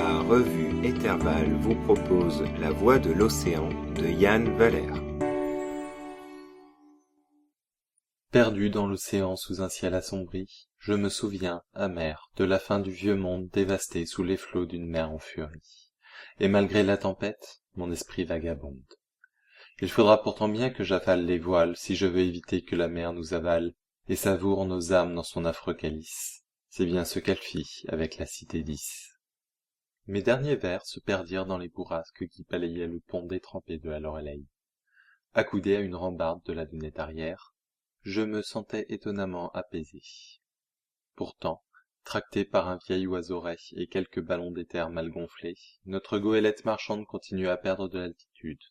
La revue Éterval vous propose La Voix de l'Océan de Yann Valère. Perdu dans l'océan sous un ciel assombri, je me souviens, amer, de la fin du vieux monde dévasté sous les flots d'une mer en furie. Et malgré la tempête, mon esprit vagabonde. Il faudra pourtant bien que j'affale les voiles si je veux éviter que la mer nous avale et savoure nos âmes dans son affreux calice. C'est bien ce qu'elle fit avec la cité d'Is. Mes derniers vers se perdirent dans les bourrasques qui balayaient le pont détrempé de la Loreley. Accoudé à une rambarde de la dunette arrière, je me sentais étonnamment apaisé. Pourtant, tracté par un vieil oiseau-ray et quelques ballons d'éther mal gonflés, notre goélette marchande continuait à perdre de l'altitude.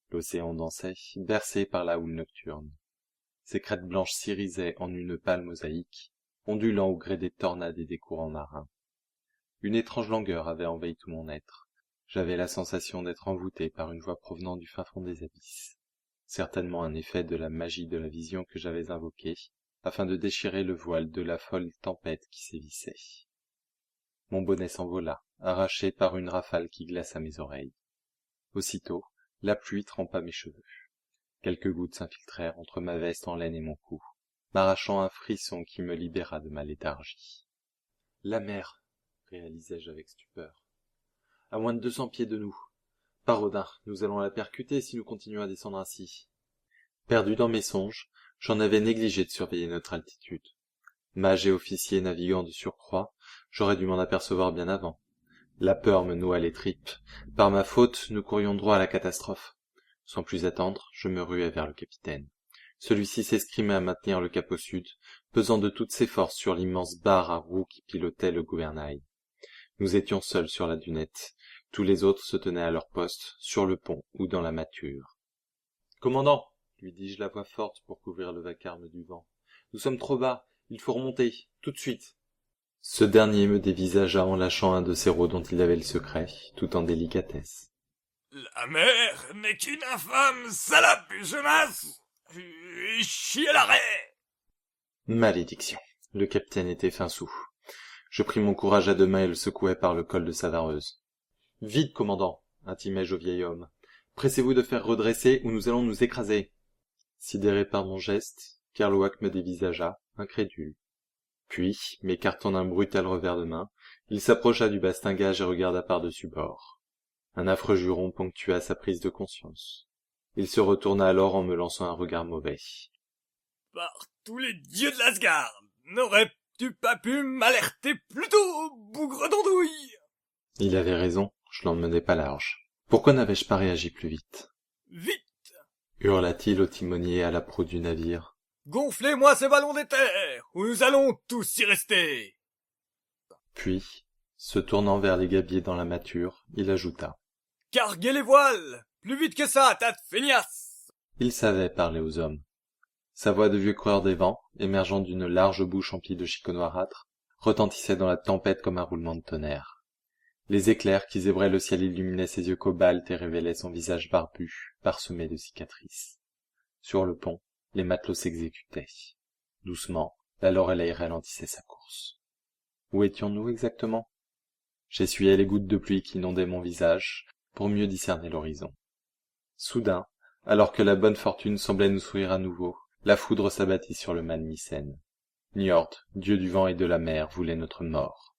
L'océan dansait, bercé par la houle nocturne. Ses crêtes blanches s'irisaient en une pâle mosaïque, ondulant au gré des tornades et des courants marins. Une étrange langueur avait envahi tout mon être. J'avais la sensation d'être envoûté par une voix provenant du fin fond des abysses. Certainement un effet de la magie de la vision que j'avais invoquée, afin de déchirer le voile de la folle tempête qui sévissait. Mon bonnet s'envola, arraché par une rafale qui glaça mes oreilles. Aussitôt, la pluie trempa mes cheveux. Quelques gouttes s'infiltrèrent entre ma veste en laine et mon cou, m'arrachant un frisson qui me libéra de ma léthargie. La mer, réalisai-je avec stupeur. À moins de 200 pieds de nous. Paraudin, nous allons la percuter si nous continuons à descendre ainsi. Perdu dans mes songes, j'en avais négligé de surveiller notre altitude. Mage et officier naviguant de surcroît, j'aurais dû m'en apercevoir bien avant. La peur me noua les tripes. Par ma faute, nous courions droit à la catastrophe. Sans plus attendre, je me ruai vers le capitaine. Celui-ci s'escrimait à maintenir le cap au sud, pesant de toutes ses forces sur l'immense barre à roues qui pilotait le gouvernail. Nous étions seuls sur la dunette. Tous les autres se tenaient à leur poste, sur le pont ou dans la mâture. « Commandant !» lui dis-je la voix forte pour couvrir le vacarme du vent. « Nous sommes trop bas, il faut remonter, tout de suite !» Ce dernier me dévisagea en lâchant un de ces rots dont il avait le secret, tout en délicatesse. « La mer n'est qu'une infâme salapugenasse. Chier l'arrêt !» Malédiction. Le capitaine était fin sou. Je pris mon courage à deux mains et le secouai par le col de sa vareuse. « Vite, commandant !» intimai-je au vieil homme. « Pressez-vous de faire redresser ou nous allons nous écraser !» Sidéré par mon geste, Kerlouac me dévisagea, incrédule. Puis, m'écartant d'un brutal revers de main, il s'approcha du bastingage et regarda par-dessus bord. Un affreux juron ponctua sa prise de conscience. Il se retourna alors en me lançant un regard mauvais. « Par tous les dieux de l'Asgard, n'aurais-tu pas pu m'alerter plus tôt, bougre d'andouille !» Il avait raison, je n'en menais pas large. Pourquoi n'avais-je pas réagi plus vite ? « Vite ! Hurla-t-il au timonier à la proue du navire. Gonflez-moi ces ballons d'éther, ou nous allons tous y rester !» Puis, se tournant vers les gabiers dans la mâture, il ajouta. « Carguez les voiles, plus vite que ça, tas de feignasses !» Il savait parler aux hommes. Sa voix de vieux coureur des vents, émergeant d'une large bouche emplie de chicots noirâtres, retentissait dans la tempête comme un roulement de tonnerre. Les éclairs qui zébraient le ciel illuminaient ses yeux cobaltes et révélaient son visage barbu, parsemé de cicatrices. Sur le pont, les matelots s'exécutaient. Doucement, la Loreley ralentissait sa course. Où étions-nous exactement ? J'essuyais les gouttes de pluie qui inondaient mon visage, pour mieux discerner l'horizon. Soudain, alors que la bonne fortune semblait nous sourire à nouveau, la foudre s'abattit sur le mal Mycène. Njord, dieu du vent et de la mer, voulait notre mort.